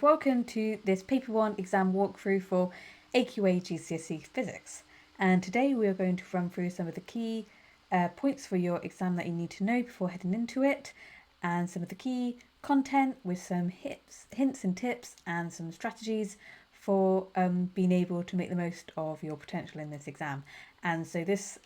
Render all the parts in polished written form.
Welcome to this Paper 1 exam walkthrough for AQA GCSE Physics. And today we are going to run through some of the key points for your exam that you need to know before heading into it, and some of the key content with some hints and tips and some strategies for being able to make the most of your potential in this exam. And so this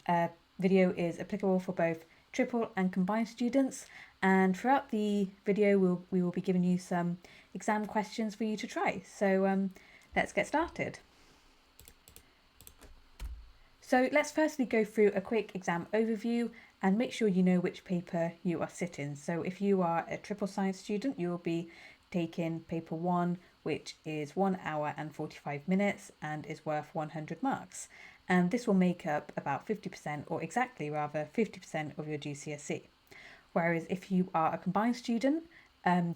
video is applicable for both triple and combined students, and throughout the video we will be giving you some exam questions for you to try. So let's get started. So let's firstly go through a quick exam overview and make sure you know which paper you are sitting. So if you are a triple science student, you will be taking paper 1, which is 1 hour and 45 minutes and is worth 100 marks. And this will make up about 50%, or exactly rather 50% of your GCSE. Whereas if you are a combined student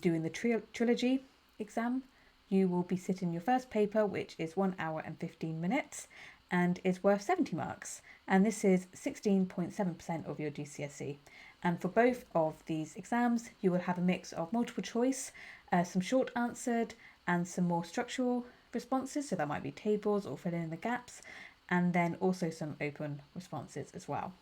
doing the trilogy exam, you will be sitting your first paper, which is 1 hour and 15 minutes and is worth 70 marks. And this is 16.7% of your GCSE. And for both of these exams, you will have a mix of multiple choice, some short answered and some more structural responses. So that might be tables or filling in the gaps, and then also some open responses as well.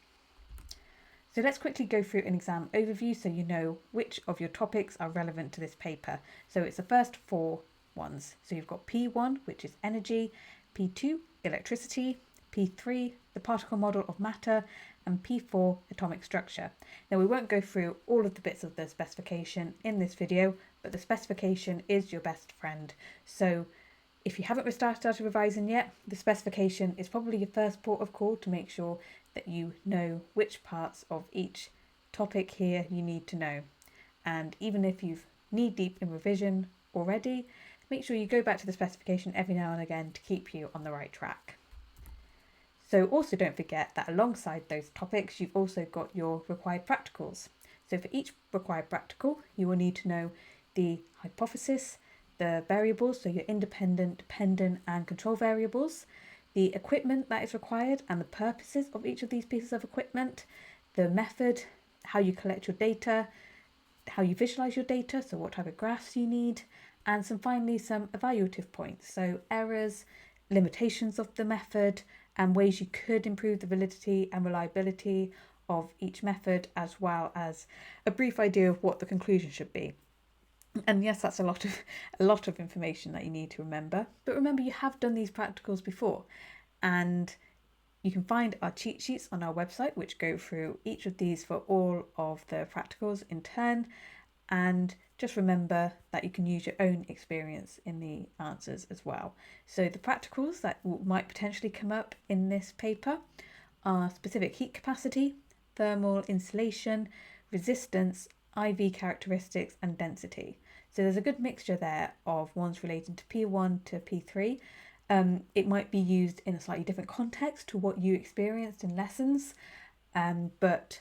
So let's quickly go through an exam overview so you know which of your topics are relevant to this paper. So it's the first 4 ones. So you've got P1, which is energy, P2, electricity, P3, the particle model of matter, and P4, atomic structure. Now we won't go through all of the bits of the specification in this video, but the specification is your best friend. So if you haven't started revising yet, the specification is probably your first port of call to make sure that you know which parts of each topic here you need to know. And even if you've knee deep in revision already, make sure you go back to the specification every now and again to keep you on the right track. So also don't forget that alongside those topics, you've also got your required practicals. So for each required practical, you will need to know the hypothesis, the variables, so your independent, dependent and control variables, the equipment that is required and the purposes of each of these pieces of equipment, the method, how you collect your data, how you visualize your data, so what type of graphs you need, and finally some evaluative points, so errors, limitations of the method, and ways you could improve the validity and reliability of each method, as well as a brief idea of what the conclusion should be. And yes, that's a lot of information that you need to remember. But remember, you have done these practicals before, and you can find our cheat sheets on our website, which go through each of these for all of the practicals in turn. And just remember that you can use your own experience in the answers as well. So the practicals that might potentially come up in this paper are specific heat capacity, thermal insulation, resistance, IV characteristics and density. So there's a good mixture there of ones relating to P1 to P3. It might be used in a slightly different context to what you experienced in lessons, but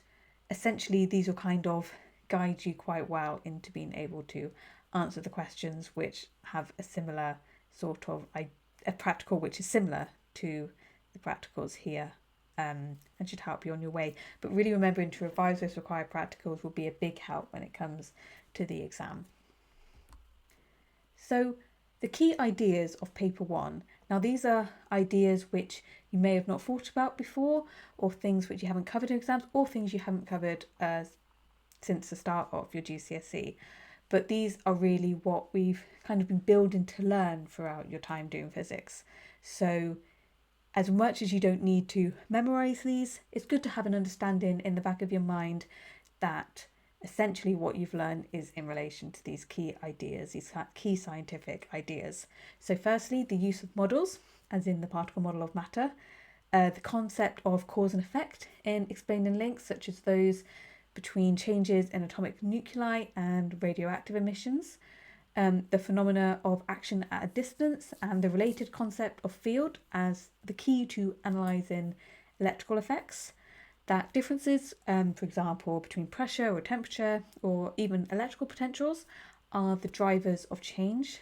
essentially these will kind of guide you quite well into being able to answer the questions which have a similar sort of a practical which is similar to the practicals here, and should help you on your way. But really remembering to revise those required practicals will be a big help when it comes to the exam. So the key ideas of paper 1. Now these are ideas which you may have not thought about before, or things which you haven't covered in exams, or things you haven't covered since the start of your GCSE. But these are really what we've kind of been building to learn throughout your time doing physics. So as much as you don't need to memorize these, it's good to have an understanding in the back of your mind that essentially what you've learned is in relation to these key ideas, these key scientific ideas. So firstly, the use of models, as in the particle model of matter, the concept of cause and effect in explaining links such as those between changes in atomic nuclei and radioactive emissions, the phenomena of action at a distance and the related concept of field as the key to analysing electrical effects, that differences, for example, between pressure or temperature or even electrical potentials are the drivers of change,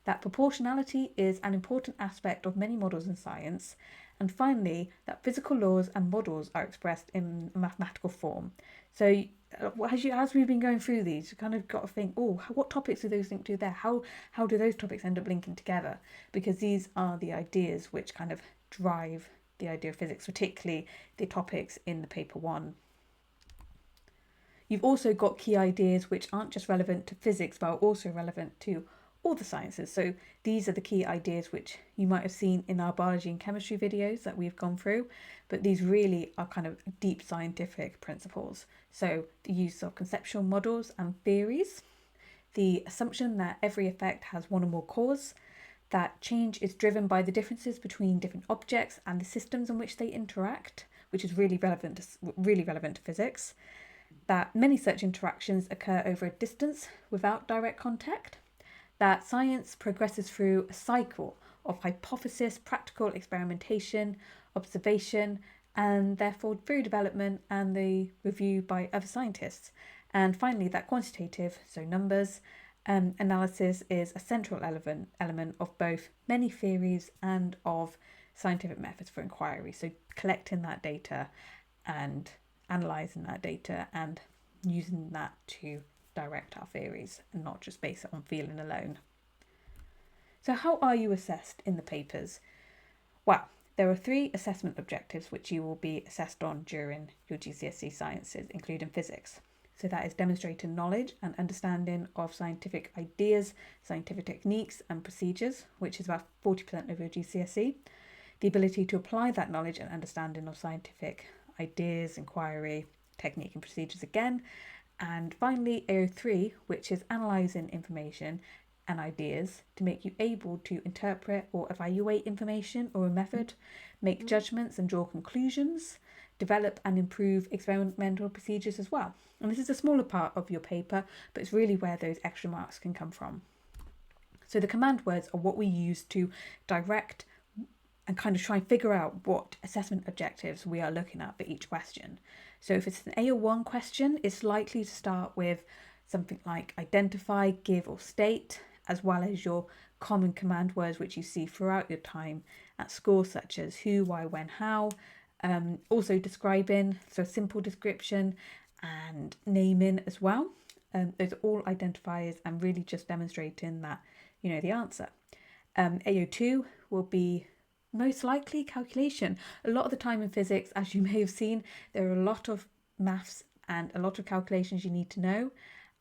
that proportionality is an important aspect of many models in science, And finally, that physical laws and models are expressed in mathematical form. So as we've been going through these, you kind of got to think, oh, what topics do those link to there? How do those topics end up linking together? Because these are the ideas which kind of drive the idea of physics, particularly the topics in the paper one. You've also got key ideas which aren't just relevant to physics, but are also relevant to all the sciences. So these are the key ideas which you might have seen in our biology and chemistry videos that we've gone through, but these really are kind of deep scientific principles. So the use of conceptual models and theories, the assumption that every effect has one or more cause, that change is driven by the differences between different objects and the systems in which they interact, which is really relevant to physics, that many such interactions occur over a distance without direct contact, that science progresses through a cycle of hypothesis, practical experimentation, observation, and therefore through development and the review by other scientists. And finally, that quantitative, so numbers, analysis is a central element of both many theories and of scientific methods for inquiry. So collecting that data and analysing that data and using that to direct our theories and not just base it on feeling alone. So how are you assessed in the papers? Well, there are 3 assessment objectives which you will be assessed on during your GCSE sciences, including physics. So that is demonstrating knowledge and understanding of scientific ideas, scientific techniques and procedures, which is about 40% of your GCSE. The ability to apply that knowledge and understanding of scientific ideas, inquiry, technique and procedures again. And finally, AO3, which is analysing information and ideas to make you able to interpret or evaluate information or a method, make judgments and draw conclusions, develop and improve experimental procedures as well. And this is a smaller part of your paper, but it's really where those extra marks can come from. So the command words are what we use to direct and kind of try and figure out what assessment objectives we are looking at for each question. So if it's an AO1 question, it's likely to start with something like identify, give or state, as well as your common command words which you see throughout your time at school, such as who, why, when, how. Also describing, so simple description and naming as well. Those are all identifiers and really just demonstrating that you know the answer. AO2 will be most likely calculation. A lot of the time in physics, as you may have seen, there are a lot of maths and a lot of calculations you need to know,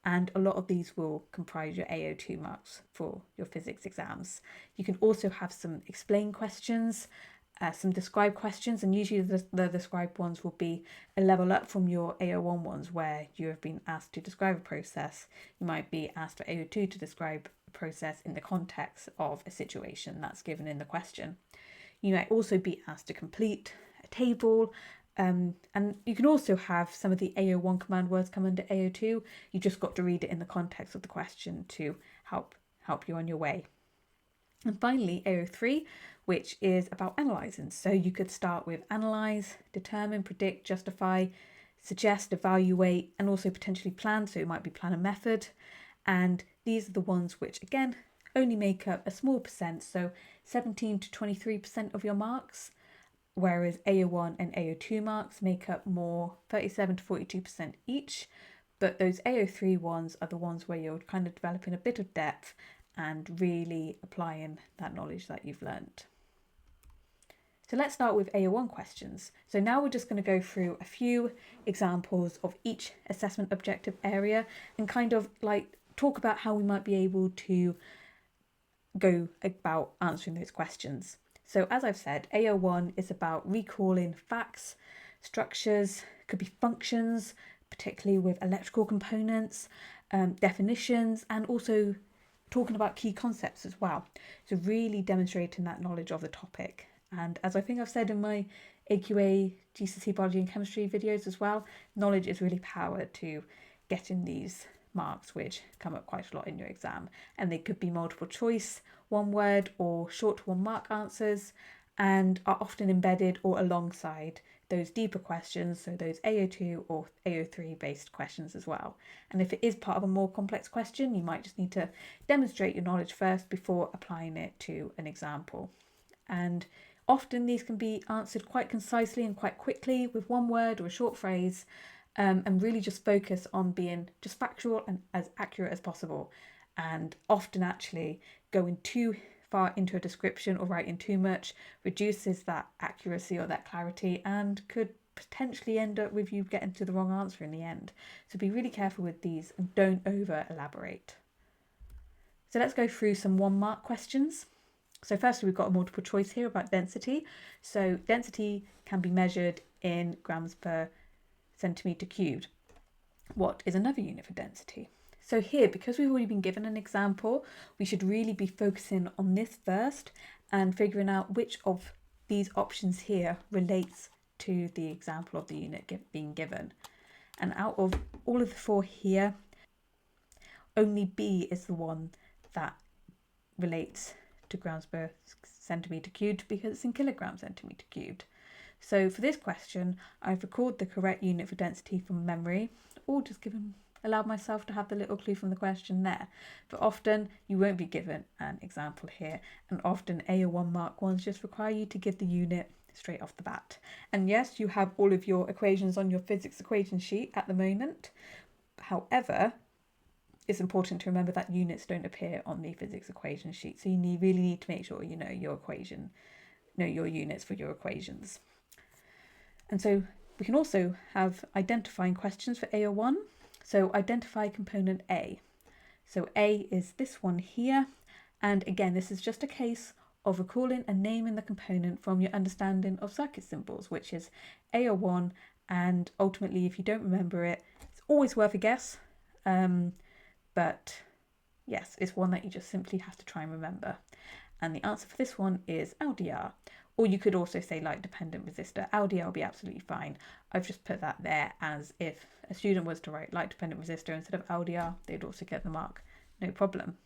and a lot of these will comprise your AO2 marks for your physics exams. You can also have some explain questions, some describe questions, and usually the describe ones will be a level up from your AO1 ones where you have been asked to describe a process. You might be asked for AO2 to describe a process in the context of a situation that's given in the question. You might also be asked to complete a table, and you can also have some of the AO1 command words come under AO2. You just got to read it in the context of the question to help you on your way. And finally, AO3, which is about analysing. So you could start with analyse, determine, predict, justify, suggest, evaluate, and also potentially plan. So it might be plan a method. And these are the ones which, again, only make up a small percent, so 17 to 23% of your marks, whereas AO1 and AO2 marks make up more, 37 to 42% each. But those AO3 ones are the ones where you're kind of developing a bit of depth and really applying that knowledge that you've learnt. So let's start with AO1 questions. So now we're just going to go through a few examples of each assessment objective area and kind of like talk about how we might be able to go about answering those questions. So as I've said, AO1 is about recalling facts, structures, could be functions, particularly with electrical components, definitions, and also talking about key concepts as well. So really demonstrating that knowledge of the topic. And as I think I've said in my AQA GCSE biology and chemistry videos as well, knowledge is really power to getting these marks, which come up quite a lot in your exam, and they could be multiple choice, one word or short 1 mark answers, and are often embedded or alongside those deeper questions, so those AO2 or AO3 based questions as well. And if it is part of a more complex question, you might just need to demonstrate your knowledge first before applying it to an example. And Often these can be answered quite concisely and quite quickly with one word or a short phrase, and really just focus on being just factual and as accurate as possible. And often actually going too far into a description or writing too much reduces that accuracy or that clarity and could potentially end up with you getting to the wrong answer in the end. So be really careful with these and don't over elaborate. So let's go through some 1-mark questions. So firstly, we've got a multiple choice here about density. So density can be measured in grams per centimetre cubed. What is another unit for density? So here, because we've already been given an example, we should really be focusing on this first and figuring out which of these options here relates to the example of the unit being given. And out of all of the 4 here, only B is the one that relates to grams per centimetre cubed because it's in kilograms centimetre cubed. So for this question, I've recorded the correct unit for density from memory, or just allowed myself to have the little clue from the question there. But often you won't be given an example here, and often A or 1-mark ones just require you to give the unit straight off the bat. And yes, you have all of your equations on your physics equation sheet at the moment. However, it's important to remember that units don't appear on the physics equation sheet. So you really need to make sure you know your units for your equations. And so we can also have identifying questions for A or 1. So identify component A. So A is this one here. And again, this is just a case of recalling and naming the component from your understanding of circuit symbols, which is A or 1. And ultimately, if you don't remember it, it's always worth a guess. But yes, it's one that you just simply have to try and remember. And the answer for this one is LDR. Or you could also say light dependent resistor. LDR will be absolutely fine. I've just put that there as if a student was to write light dependent resistor instead of LDR, they'd also get the mark, no problem.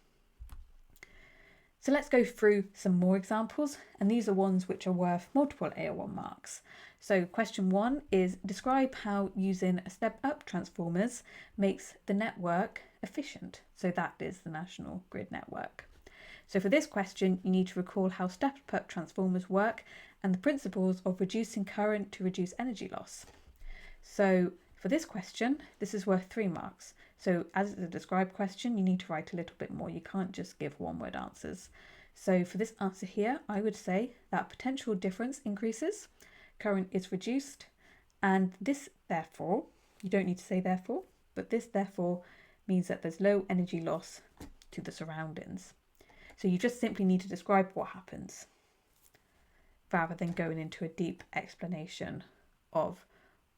So let's go through some more examples, and these are ones which are worth multiple A or 1 marks. So question 1 is describe how using a step-up transformers makes the network efficient. So that is the national grid network. So for this question, you need to recall how step-up transformers work and the principles of reducing current to reduce energy loss. So for this question, this is worth 3 marks. So as it's a described question, you need to write a little bit more. You can't just give 1-word answers. So for this answer here, I would say that potential difference increases, current is reduced, and this therefore, you don't need to say therefore, but this therefore means that there's low energy loss to the surroundings. So you just simply need to describe what happens rather than going into a deep explanation of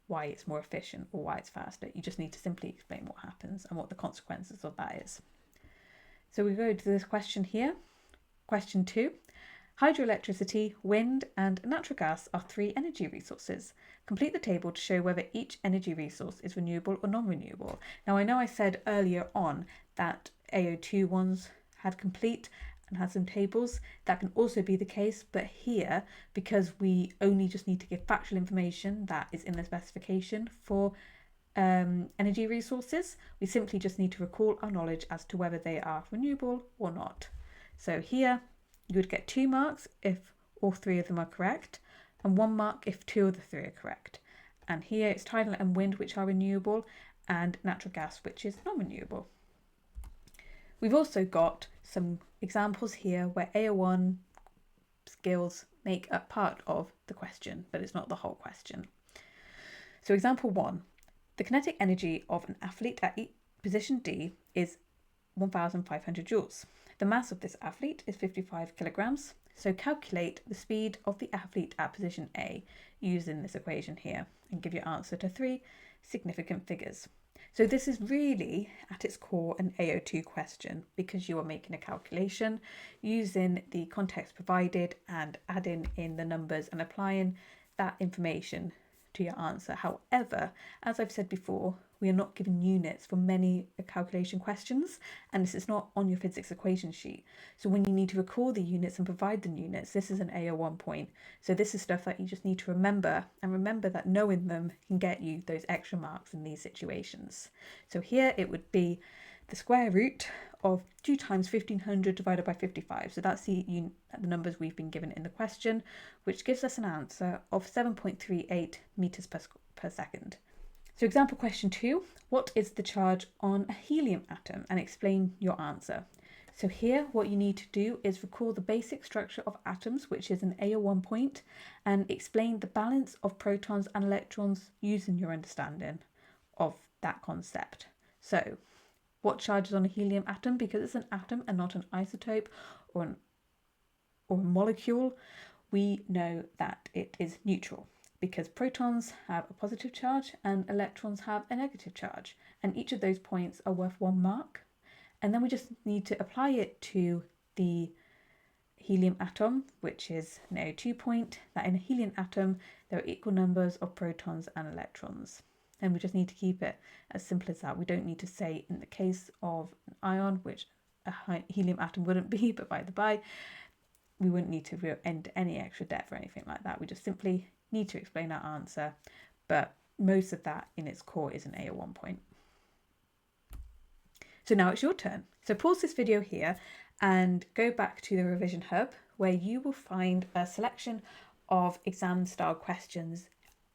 why it's more efficient or why it's faster. You just need to simply explain what happens and what the consequences of that is. So we go to this question here. Question 2. Hydroelectricity, wind and natural gas are 3 energy resources. Complete the table to show whether each energy resource is renewable or non-renewable. Now I know I said earlier on that AO2 ones had complete and had some tables. That can also be the case, but here, because we only just need to give factual information that is in the specification for energy resources, we simply just need to recall our knowledge as to whether they are renewable or not. So here you would get 2 marks if all 3 of them are correct, and 1 mark if 2 of the 3 are correct. And here it's tidal and wind which are renewable, and natural gas which is non-renewable. We've also got some examples here where AO1 skills make up part of the question, but it's not the whole question. So example 1, the kinetic energy of an athlete at position D is 1,500 joules. The mass of this athlete is 55 kilograms. So calculate the speed of the athlete at position A using this equation here and give your answer to 3 significant figures. So this is really at its core an AO2 question because you are making a calculation using the context provided and adding in the numbers and applying that information to your answer. However, as I've said before, we are not given units for many calculation questions, and this is not on your physics equation sheet. So when you need to recall the units and provide the units, this is an AO1 point. So this is stuff that you just need to remember, and remember that knowing them can get you those extra marks in these situations. So here it would be the square root of 2 times 1500 divided by 55. So that's the numbers we've been given in the question, which gives us an answer of 7.38 meters per second. So example question 2, what is the charge on a helium atom? And explain your answer. So here what you need to do is recall the basic structure of atoms, which is an AO1 point, and explain the balance of protons and electrons using your understanding of that concept. So what charge is on a helium atom? Because it's an atom and not an isotope or a molecule, we know that it is neutral, because protons have a positive charge and electrons have a negative charge, and each of those points are worth 1 mark. And then we just need to apply it to the helium atom, which is an AO2 point, that in a helium atom there are equal numbers of protons and electrons. And we just need to keep it as simple as that. We don't need to say in the case of an ion, which a helium atom wouldn't be, but by the by, we wouldn't need to go into any extra depth or anything like that. We just simply need to explain our answer, but most of that in its core is an AO1 point. So now it's your turn. So pause this video here and go back to the revision hub, where you will find a selection of exam style questions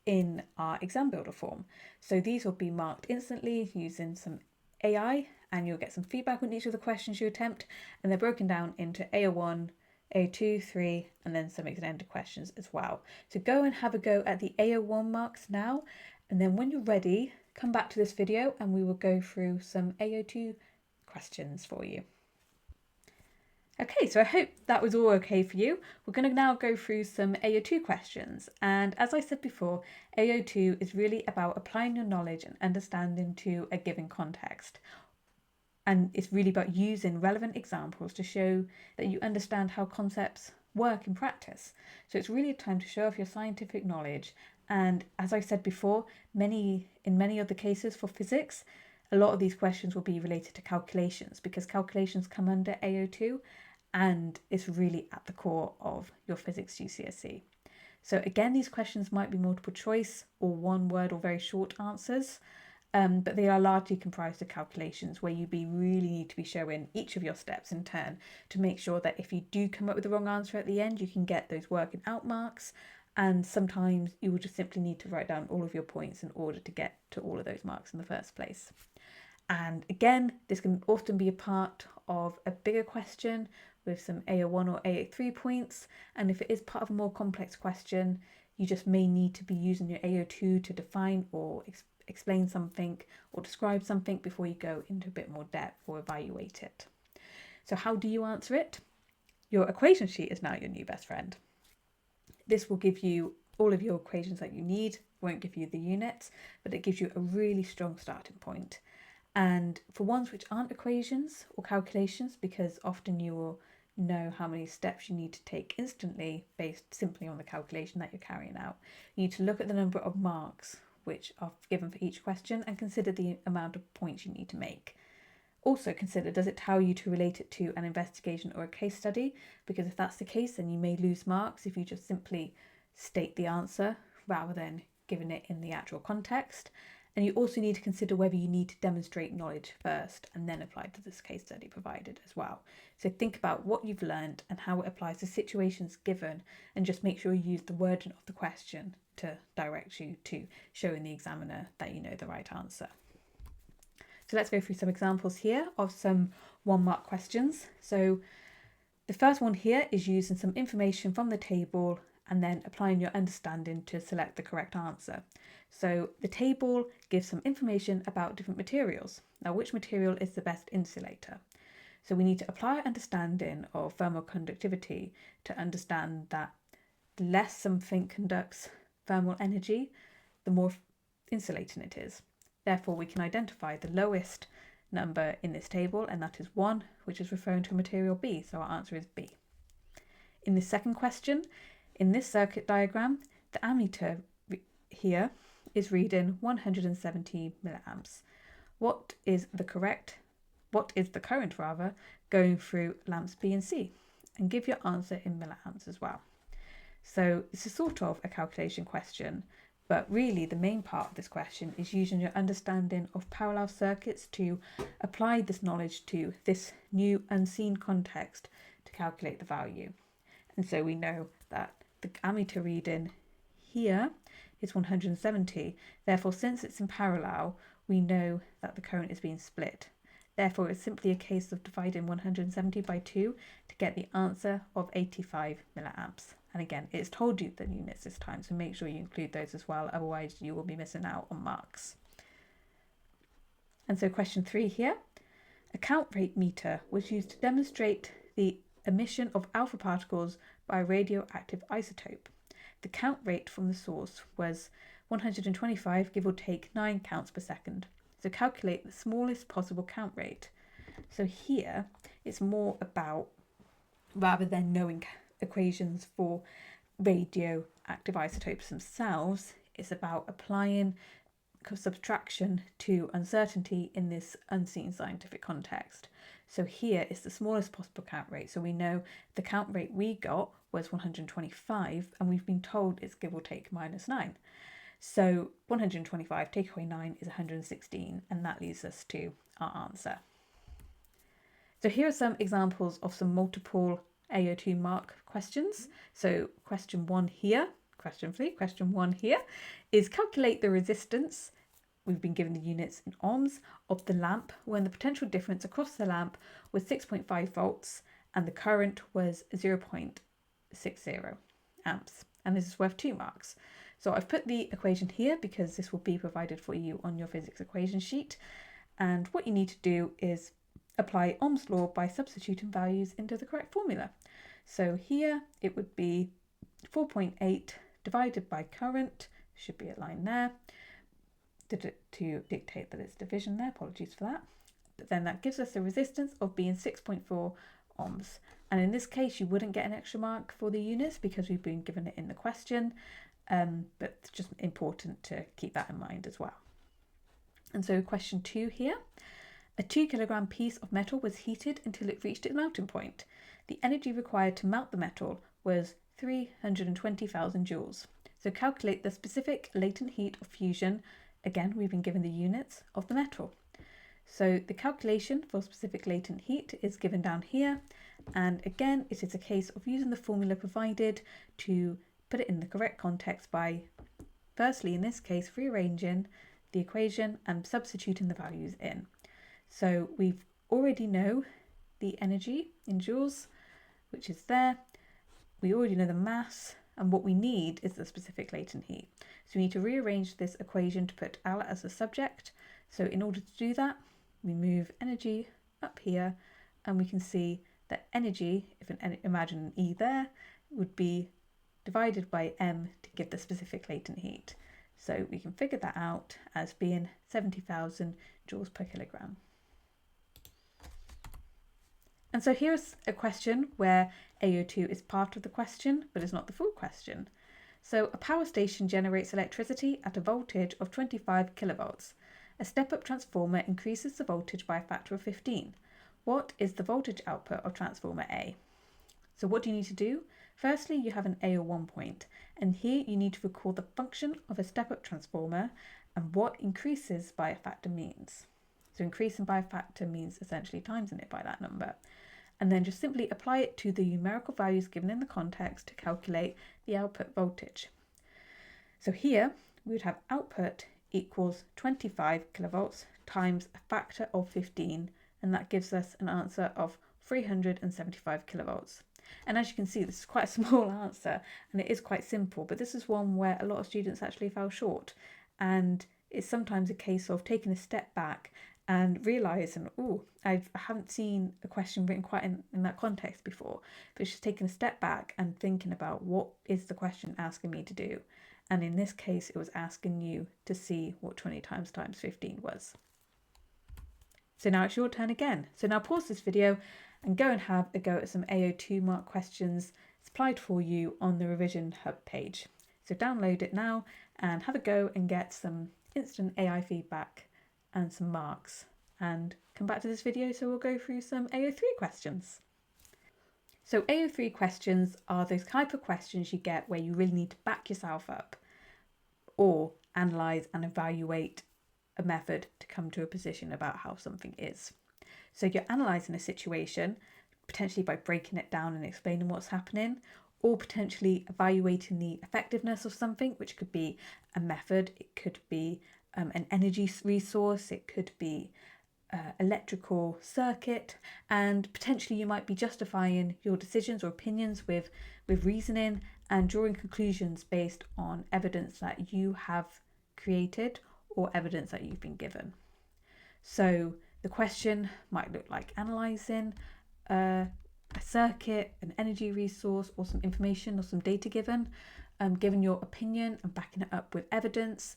in our exam builder form. So these will be marked instantly using some AI, and you'll get some feedback on each of the questions you attempt, and they're broken down into AO1, AO2, 3, and then some extended questions as well. So go and have a go at the AO1 marks now, and then when you're ready, come back to this video and we will go through some AO2 questions for you. Okay, so I hope that was all okay for you. We're going to now go through some AO2 questions. And as I said before, AO2 is really about applying your knowledge and understanding to a given context. And it's really about using relevant examples to show that you understand how concepts work in practice. So it's really a time to show off your scientific knowledge. And as I said before, in many of the cases for physics, a lot of these questions will be related to calculations, because calculations come under AO2 and it's really at the core of your physics GCSE. So again, these questions might be multiple choice or one word or very short answers, but they are largely comprised of calculations where you really need to be showing each of your steps in turn to make sure that if you do come up with the wrong answer at the end, you can get those working out marks. And sometimes you will just simply need to write down all of your points in order to get to all of those marks in the first place. And again, this can often be a part of a bigger question with some AO1 or AO3 points. And if it is part of a more complex question, you just may need to be using your AO2 to define or explain something or describe something before you go into a bit more depth or evaluate it. So how do you answer it? Your equation sheet is now your new best friend. This will give you all of your equations that you need, won't give you the units, but it gives you a really strong starting point. And for ones which aren't equations or calculations, because often you will know how many steps you need to take instantly based simply on the calculation that you're carrying out, you need to look at the number of marks which are given for each question and consider the amount of points you need to make. Also consider, does it tell you to relate it to an investigation or a case study? Because if that's the case, then you may lose marks if you just simply state the answer rather than giving it in the actual context. And you also need to consider whether you need to demonstrate knowledge first and then apply to this case study provided as well. So think about what you've learned and how it applies to situations given, and just make sure you use the wording of the question to direct you to showing the examiner that you know the right answer. So let's go through some examples here of some 1 mark questions. So the first one here is using some information from the table and then applying your understanding to select the correct answer. So the table gives some information about different materials. Now, which material is the best insulator? So we need to apply our understanding of thermal conductivity to understand that the less something conducts thermal energy, the more insulating it is. Therefore, we can identify the lowest number in this table, and that is 1, which is referring to material B. So our answer is B. In the second question, in this circuit diagram, the ammeter here is reading 170 milliamps. What is the current going through lamps B and C? And give your answer in milliamps as well. So this is sort of a calculation question, But really the main part of this question is using your understanding of parallel circuits to apply this knowledge to this new unseen context to calculate the value. And so we know that the ammeter reading here is 170. Therefore, since it's in parallel, we know that the current is being split. Therefore, it's simply a case of dividing 170 by 2 to get the answer of 85 milliamps. And again, it's told you the units this time, so make sure you include those as well, otherwise you will be missing out on marks. And so question 3 here, a count rate meter was used to demonstrate the emission of alpha particles by a radioactive isotope. The count rate from the source was 125, give or take 9 counts per second. So calculate the smallest possible count rate. So here it's more about, rather than knowing equations for radioactive isotopes themselves, it's about applying subtraction to uncertainty in this unseen scientific context. So here is the smallest possible count rate. So we know the count rate we got was 125 and we've been told it's give or take minus 9. So 125 take away 9 is 116 and that leads us to our answer. So here are some examples of some multiple AO2 mark questions. So question 1 here, question 1 here is calculate the resistance, we've been given the units in ohms, of the lamp when the potential difference across the lamp was 6.5 volts and the current was 0.60 amps. And this is worth 2 marks. So I've put the equation here because this will be provided for you on your physics equation sheet. And what you need to do is apply Ohm's law by substituting values into the correct formula. So here it would be 4.8 divided by current, should be a line there, to dictate that it's division there, apologies for that. But then that gives us a resistance of being 6.4 ohms. And in this case, you wouldn't get an extra mark for the units because we've been given it in the question, but it's just important to keep that in mind as well. And so question 2 here, a 2 kilogram piece of metal was heated until it reached its melting point. The energy required to melt the metal was 320,000 joules. So calculate the specific latent heat of fusion. Again, we've been given the units of the metal. So the calculation for specific latent heat is given down here. And again, it is a case of using the formula provided to put it in the correct context by, firstly, in this case, rearranging the equation and substituting the values in. So we've already know the energy in joules, which is there. We already know the mass, and what we need is the specific latent heat. So we need to rearrange this equation to put L as the subject. So in order to do that, we move energy up here, and we can see that energy, if imagine an E there, would be divided by M to give the specific latent heat. So we can figure that out as being 70,000 joules per kilogram. And so here's a question where AO2 is part of the question, but is not the full question. So a power station generates electricity at a voltage of 25 kilovolts. A step-up transformer increases the voltage by a factor of 15. What is the voltage output of transformer A? So what do you need to do? Firstly, you have an AO1 point, and here you need to recall the function of a step-up transformer and what increases by a factor means. So increasing by a factor means essentially timesing it by that number. And then just simply apply it to the numerical values given in the context to calculate the output voltage. So here we would have output equals 25 kilovolts times a factor of 15, and that gives us an answer of 375 kilovolts. And as you can see, this is quite a small answer and it is quite simple, but this is one where a lot of students actually fell short. And it's sometimes a case of taking a step back and realising, oh, I haven't seen a question written quite in that context before. But it's just taking a step back and thinking about what is the question asking me to do. And in this case, it was asking you to see what 20 times 15 was. So now it's your turn again. So now pause this video and go and have a go at some AO2 mark questions supplied for you on the Revision Hub page. So download it now and have a go and get some instant AI feedback and some marks, and come back to this video so we'll go through some AO3 questions. So AO3 questions are those type of questions you get where you really need to back yourself up, or analyse and evaluate a method to come to a position about how something is. So you're analysing a situation, potentially by breaking it down and explaining what's happening, or potentially evaluating the effectiveness of something, which could be a method, it could be an energy resource, it could be electrical circuit, and potentially you might be justifying your decisions or opinions with reasoning and drawing conclusions based on evidence that you have created or evidence that you've been given. So the question might look like analysing a circuit, an energy resource, or some information or some data given your opinion and backing it up with evidence.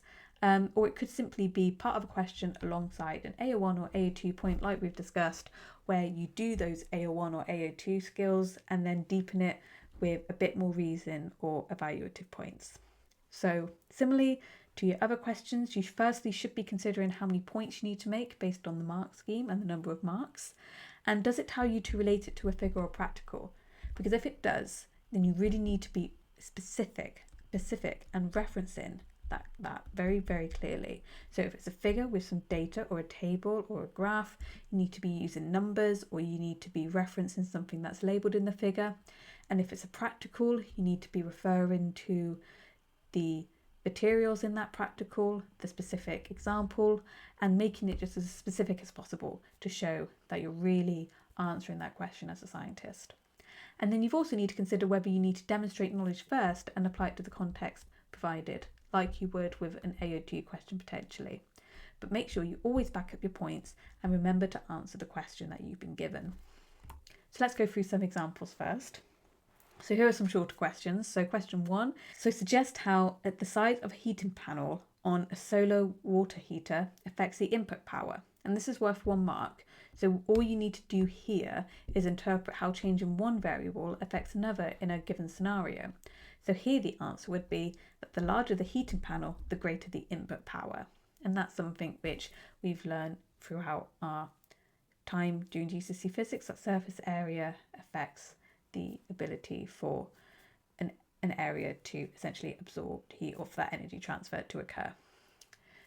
Or it could simply be part of a question alongside an AO1 or AO2 point like we've discussed, where you do those AO1 or AO2 skills and then deepen it with a bit more reason or evaluative points. So similarly to your other questions, you firstly should be considering how many points you need to make based on the mark scheme and the number of marks. And does it tell you to relate it to a figure or practical? Because if it does, then you really need to be specific and referencing that very, very clearly. So if it's a figure with some data or a table or a graph, you need to be using numbers, or you need to be referencing something that's labelled in the figure. And if it's a practical, you need to be referring to the materials in that practical, the specific example, and making it just as specific as possible to show that you're really answering that question as a scientist. And then you've also need to consider whether you need to demonstrate knowledge first and apply it to the context provided, like you would with an AO2 question potentially. But make sure you always back up your points and remember to answer the question that you've been given. So let's go through some examples first. So here are some shorter questions. So question 1, so suggest how the size of a heating panel on a solar water heater affects the input power. And this is worth 1 mark. So all you need to do here is interpret how changing one variable affects another in a given scenario. So here the answer would be that the larger the heating panel, the greater the input power. And that's something which we've learned throughout our time doing GCSE physics, that surface area affects the ability for an area to essentially absorb heat or for that energy transfer to occur.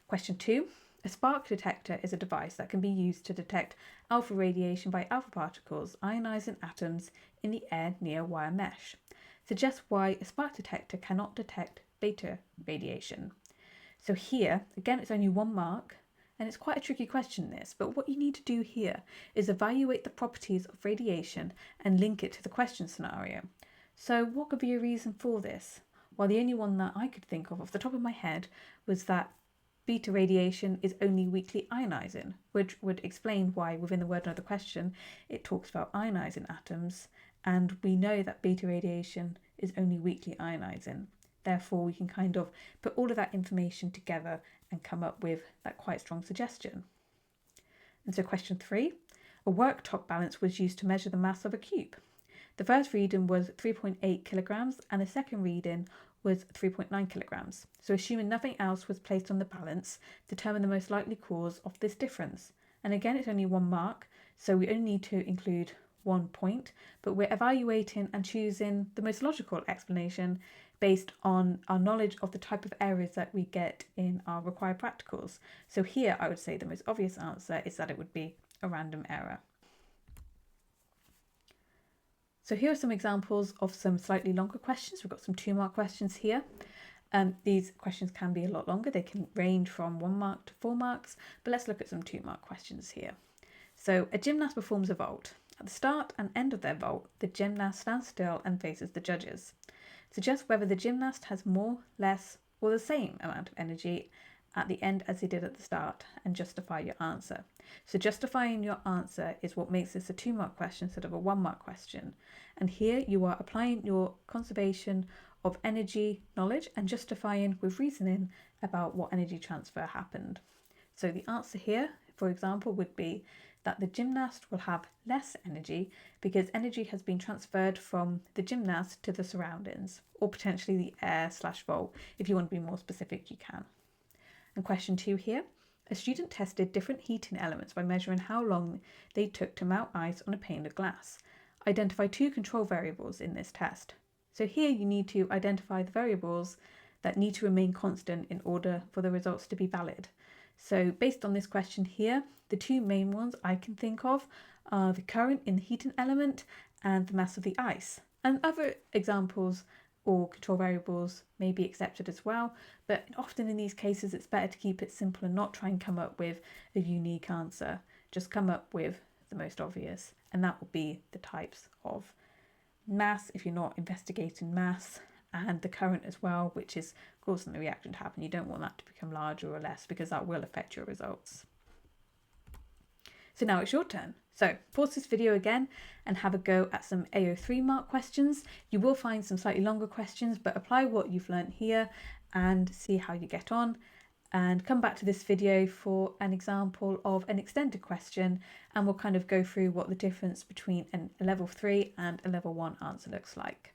Question 2. A spark detector is a device that can be used to detect alpha radiation by alpha particles ionizing atoms in the air near a wire mesh. Suggest why a spark detector cannot detect beta radiation. So here, again, it's only 1 mark, and it's quite a tricky question this, but what you need to do here is evaluate the properties of radiation and link it to the question scenario. So what could be a reason for this? Well, the only one that I could think of off the top of my head was that beta radiation is only weakly ionizing, which would explain why within the word of the question it talks about ionizing atoms, and we know that beta radiation is only weakly ionizing. Therefore, we can kind of put all of that information together and come up with that quite strong suggestion. And so question 3, a worktop balance was used to measure the mass of a cube. The first reading was 3.8 kilograms and the second reading was 3.9 kilograms. So assuming nothing else was placed on the balance, determine the most likely cause of this difference. And again, it's only 1 mark, so we only need to include 1 point, but we're evaluating and choosing the most logical explanation based on our knowledge of the type of errors that we get in our required practicals. So here I would say the most obvious answer is that it would be a random error. So here are some examples of some slightly longer questions. We've got some 2 mark questions here. These questions can be a lot longer. They can range from 1 mark to 4 marks, but let's look at some 2 mark questions here. So a gymnast performs a vault. At the start and end of their vault, the gymnast stands still and faces the judges. Suggest whether the gymnast has more, less, or the same amount of energy at the end as he did at the start, and justify your answer. So justifying your answer is what makes this a 2 mark question instead of a 1 mark question. And here you are applying your conservation of energy knowledge and justifying with reasoning about what energy transfer happened. So the answer here, for example, would be that the gymnast will have less energy because energy has been transferred from the gymnast to the surroundings, or potentially the air/vault. If you want to be more specific, you can. And question 2 here, a student tested different heating elements by measuring how long they took to melt ice on a pane of glass. Identify 2 control variables in this test. So here you need to identify the variables that need to remain constant in order for the results to be valid. So based on this question here, the two main ones I can think of are the current in the heating element and the mass of the ice. And other examples or control variables may be accepted as well, but often in these cases it's better to keep it simple and not try and come up with a unique answer. Just come up with the most obvious, and that will be the types of mass if you're not investigating mass, and the current as well, which is causing the reaction to happen. You don't want that to become larger or less because that will affect your results. So now it's your turn. So pause this video again and have a go at some AO3 mark questions. You will find some slightly longer questions, but apply what you've learned here and see how you get on. And come back to this video for an example of an extended question, and we'll kind of go through what the difference between a level 3 and a level 1 answer looks like.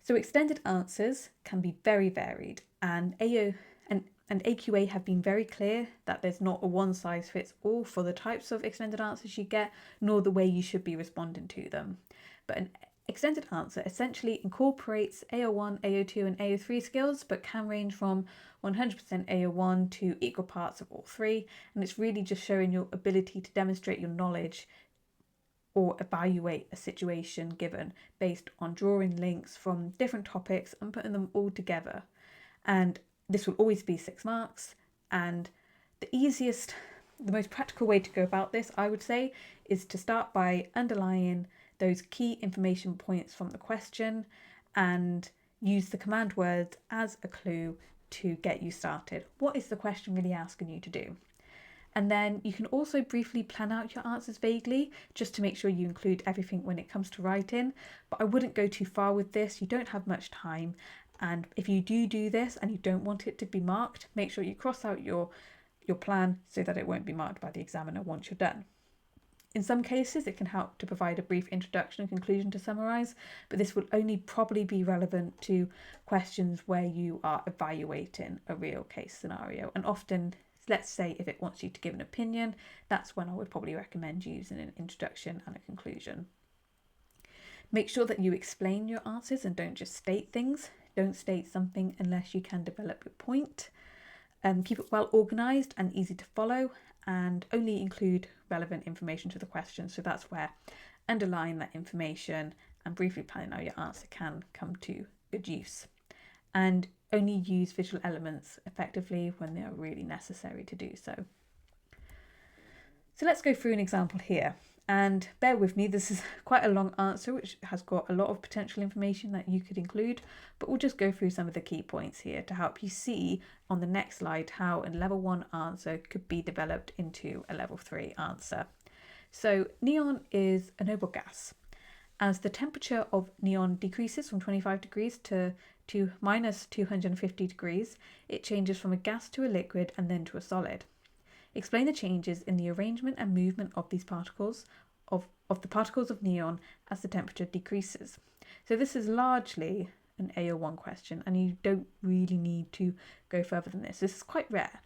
So extended answers can be very varied, and AQA have been very clear that there's not a one size fits all for the types of extended answers you get, nor the way you should be responding to them. But an extended answer essentially incorporates AO1, AO2 and AO3 skills, but can range from 100% AO1 to equal parts of all three, and it's really just showing your ability to demonstrate your knowledge or evaluate a situation given based on drawing links from different topics and putting them all together. And this will always be 6 marks, and the most practical way to go about this, I would say, is to start by underlying those key information points from the question and use the command words as a clue to get you started. What is the question really asking you to do? And then you can also briefly plan out your answers vaguely, just to make sure you include everything when it comes to writing. But I wouldn't go too far with this. You don't have much time. And if you do this and you don't want it to be marked, make sure you cross out your plan so that it won't be marked by the examiner once you're done. In some cases, it can help to provide a brief introduction and conclusion to summarise, but this will only probably be relevant to questions where you are evaluating a real case scenario. And often, let's say if it wants you to give an opinion, that's when I would probably recommend using an introduction and a conclusion. Make sure that you explain your answers and don't just state things. Don't state something unless you can develop your point. Keep it well organised and easy to follow, and only include relevant information to the question. So that's where underlying that information and briefly planning out your answer can come to good use. And only use visual elements effectively when they are really necessary to do so. So let's go through an example here. And bear with me, this is quite a long answer which has got a lot of potential information that you could include, but we'll just go through some of the key points here to help you see on the next slide how a level 1 answer could be developed into a level 3 answer. So neon is a noble gas. As the temperature of neon decreases from 25 degrees to minus 250 degrees, it changes from a gas to a liquid and then to a solid. Explain the changes in the arrangement and movement of these particles, of the particles of neon as the temperature decreases. So this is largely an AO1 question, and you don't really need to go further than this. This is quite rare,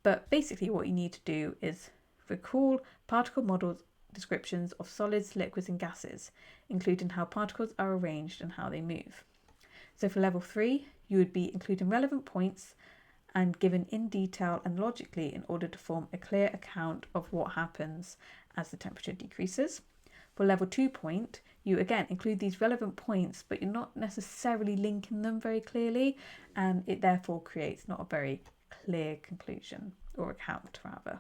but basically what you need to do is recall particle model descriptions of solids, liquids and gases, including how particles are arranged and how they move. So for level 3, you would be including relevant points and given in detail and logically in order to form a clear account of what happens as the temperature decreases. For level 2 point, you again include these relevant points, but you're not necessarily linking them very clearly, and it therefore creates not a very clear conclusion, or account rather.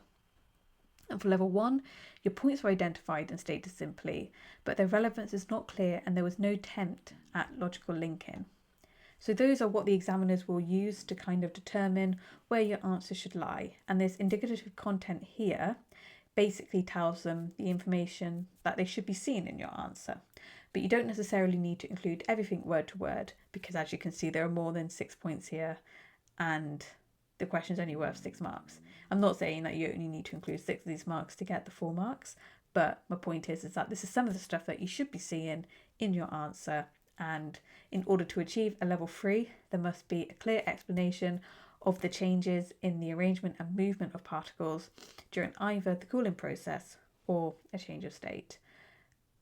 And for level 1, your points are identified and stated simply, but their relevance is not clear and there was no attempt at logical linking. So those are what the examiners will use to kind of determine where your answer should lie. And this indicative content here basically tells them the information that they should be seeing in your answer. But you don't necessarily need to include everything word to word, because as you can see, there are more than 6 points here and the question's only worth 6 marks. I'm not saying that you only need to include 6 of these marks to get the 4 marks, but my point is that this is some of the stuff that you should be seeing in your answer. And in order to achieve a level 3, there must be a clear explanation of the changes in the arrangement and movement of particles during either the cooling process or a change of state.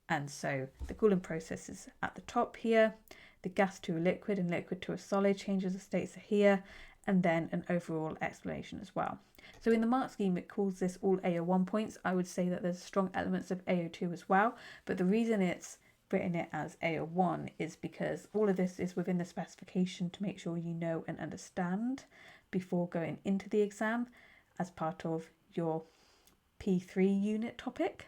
And so the cooling process is at the top here. the gas to a liquid and liquid to a solid, changes of states are here, and then an overall explanation as well. So in the mark scheme, it calls this all AO1 points. I would say that there's strong elements of AO2 as well, but the reason it's written it as AO1 is because all of this is within the specification to make sure you know and understand before going into the exam as part of your P3 unit topic.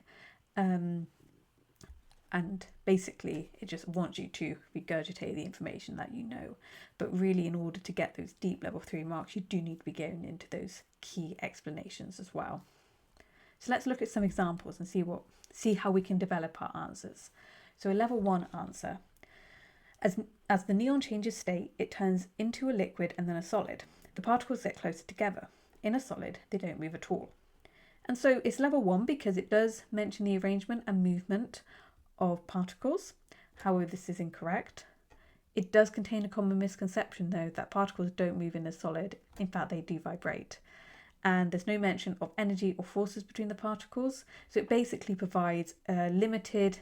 And basically it just wants you to regurgitate the information that you know. But really, in order to get those deep level 3 marks, you do need to be going into those key explanations as well. So let's look at some examples and see how we can develop our answers. So a level 1 answer. As the neon changes state, it turns into a liquid and then a solid. The particles get closer together. In a solid, they don't move at all. And so it's level 1 because it does mention the arrangement and movement of particles. However, this is incorrect. It does contain a common misconception though, that particles don't move in a solid. In fact, they do vibrate. And there's no mention of energy or forces between the particles. So it basically provides a limited,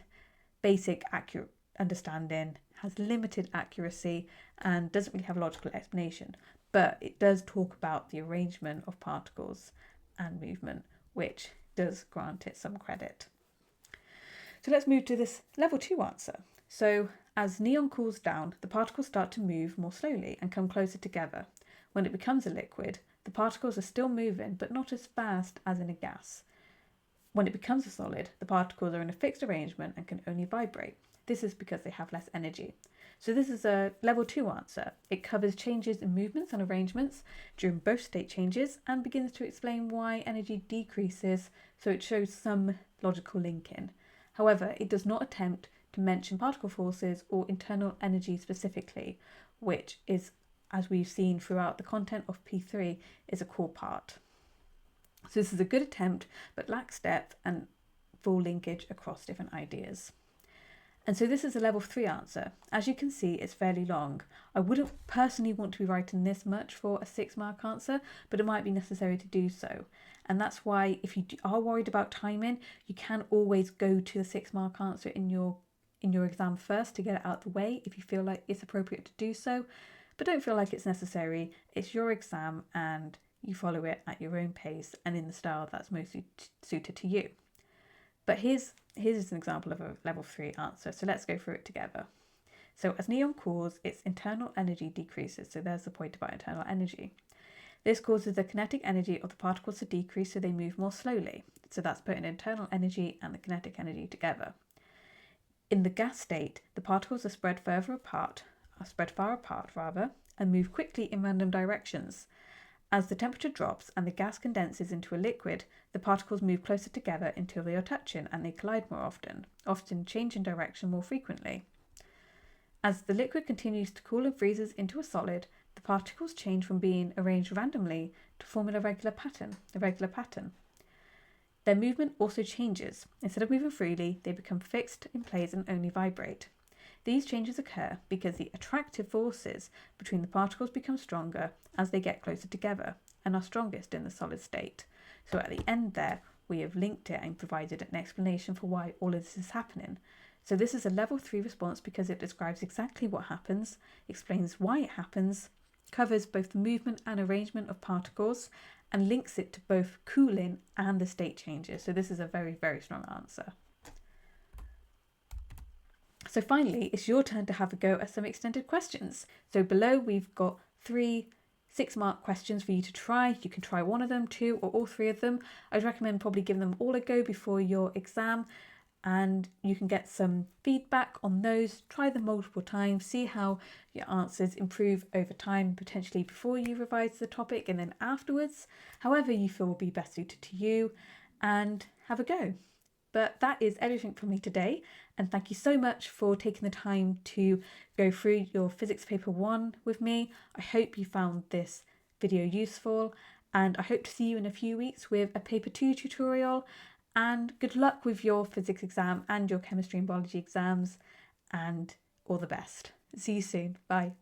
basic, accurate understanding, has limited accuracy, and doesn't really have a logical explanation. But it does talk about the arrangement of particles and movement, which does grant it some credit. So let's move to this level 2 answer. So as neon cools down, the particles start to move more slowly and come closer together. When it becomes a liquid, the particles are still moving, but not as fast as in a gas. When it becomes a solid, the particles are in a fixed arrangement and can only vibrate. This is because they have less energy. So this is a level 2 answer. It covers changes in movements and arrangements during both state changes and begins to explain why energy decreases, so it shows some logical linking. However, it does not attempt to mention particle forces or internal energy specifically, which is, as we've seen throughout the content of P3, is a core part. So this is a good attempt, but lacks depth and full linkage across different ideas. And so this is a level 3 answer. As you can see, it's fairly long. I wouldn't personally want to be writing this much for a 6-mark answer, but it might be necessary to do so. And that's why if you are worried about timing, you can always go to the 6-mark answer in your exam first to get it out of the way if you feel like it's appropriate to do so. But don't feel like it's necessary. It's your exam and you follow it at your own pace and in the style that's most suited to you. But here's an example of a level 3 answer. So let's go through it together. So as neon cools, its internal energy decreases. So there's the point about internal energy. This causes the kinetic energy of the particles to decrease so they move more slowly. So that's putting internal energy and the kinetic energy together. In the gas state, the particles are spread far apart, and move quickly in random directions. As the temperature drops and the gas condenses into a liquid, the particles move closer together until they are touching and they collide more often changing direction more frequently. As the liquid continues to cool and freezes into a solid, the particles change from being arranged randomly to forming a regular pattern. Their movement also changes. Instead of moving freely, they become fixed in place and only vibrate. These changes occur because the attractive forces between the particles become stronger as they get closer together and are strongest in the solid state. So at the end there, we have linked it and provided an explanation for why all of this is happening. So this is a level 3 response because it describes exactly what happens, explains why it happens, covers both the movement and arrangement of particles, and links it to both cooling and the state changes. So this is a very, very strong answer. So finally, it's your turn to have a go at some extended questions. So below we've got 3 6-mark questions for you to try. You can try one of them, 2 or all 3 of them. I'd recommend probably giving them all a go before your exam, and you can get some feedback on those. Try them multiple times, see how your answers improve over time, potentially before you revise the topic and then afterwards, however you feel will be best suited to you, and have a go. But that is everything from me today, and thank you so much for taking the time to go through your Physics Paper 1 with me. I hope you found this video useful, and I hope to see you in a few weeks with a Paper 2 tutorial, and good luck with your physics exam and your chemistry and biology exams, and all the best. See you soon. Bye.